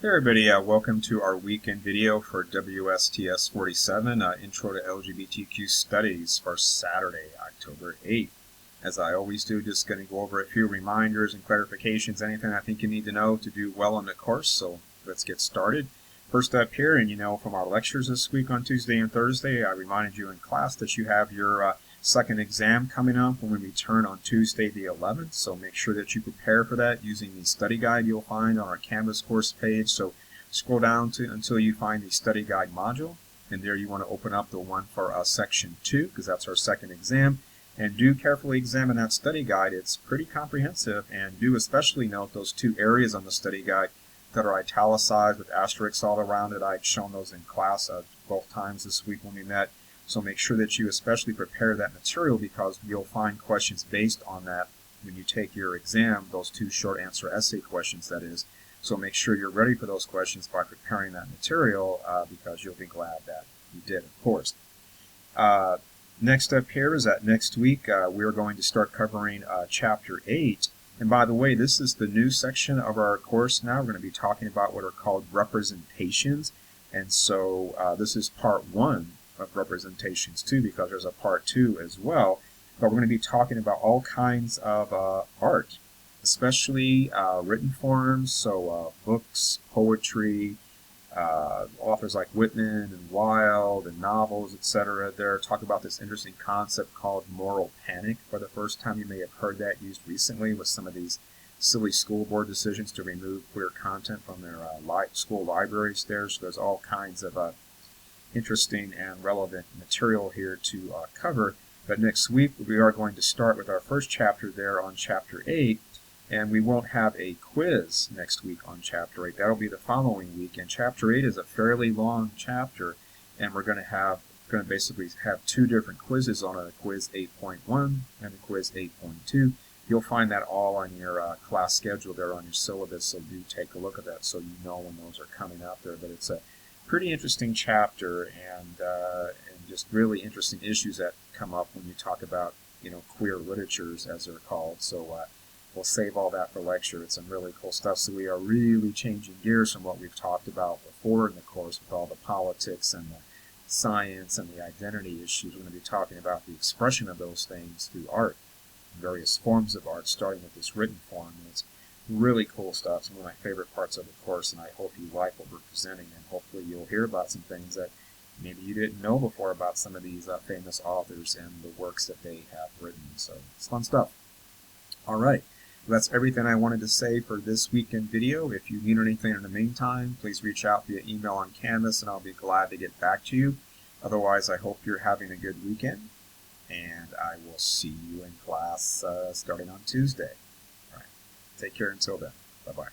Hey everybody, welcome to our weekend video for WSTS-47, Intro to LGBTQ Studies for Saturday, October 8th. As I always do, just going to go over a few reminders and clarifications, anything I think you need to know to do well on the course, so let's get started. First up here, and from our lectures this week on Tuesday and Thursday, I reminded you in class that you have your second exam coming up when we return on Tuesday the 11th, so make sure that you prepare for that using the study guide you'll find on our Canvas course page. So scroll down until you find the study guide module, and there you want to open up the one for section 2, because that's our second exam. And do carefully examine that study guide. It's pretty comprehensive, and do especially note those two areas on the study guide that are italicized with asterisks all around it. I've shown those in class both times this week when we met. So make sure that you especially prepare that material, because you'll find questions based on that when you take your exam, those two short answer essay questions, that is. So make sure you're ready for those questions by preparing that material, because you'll be glad that you did, of course. Next up here is that next week we're going to start covering Chapter 8. And by the way, this is the new section of our course now. We're going to be talking about what are called representations. And so this is part 1 of representations too, because there's a part 2 as well. But we're going to be talking about all kinds of art, especially written forms, so books, poetry, authors like Whitman and Wilde and novels, etc. There talk about this interesting concept called moral panic for the first time. You may have heard that used recently with some of these silly school board decisions to remove queer content from their school libraries there. So there's all kinds of interesting and relevant material here to cover. But next week we are going to start with our first chapter there on Chapter 8, and we won't have a quiz next week on Chapter 8. That'll be the following week, and Chapter 8 is a fairly long chapter, and we're going to basically have two different quizzes on it, a quiz 8.1 and a quiz 8.2. You'll find that all on your class schedule there on your syllabus, so do take a look at that so you know when those are coming out there. But it's a pretty interesting chapter, and just really interesting issues that come up when you talk about queer literatures, as they're called. So we'll save all that for lecture. It's some really cool stuff. So we are really changing gears from what we've talked about before in the course with all the politics and the science and the identity issues. We're going to be talking about the expression of those things through art, various forms of art, starting with this written form. And it's really cool stuff. Some of my favorite parts of the course, and I hope you like what we're presenting, and hopefully you'll hear about some things that maybe you didn't know before about some of these famous authors and the works that they have written. So it's fun stuff. All right. Well, that's everything I wanted to say for this weekend video. If you need anything in the meantime, please reach out via email on Canvas, and I'll be glad to get back to you. Otherwise, I hope you're having a good weekend, and I will see you in class starting on Tuesday. All right. Take care until then. Bye-bye.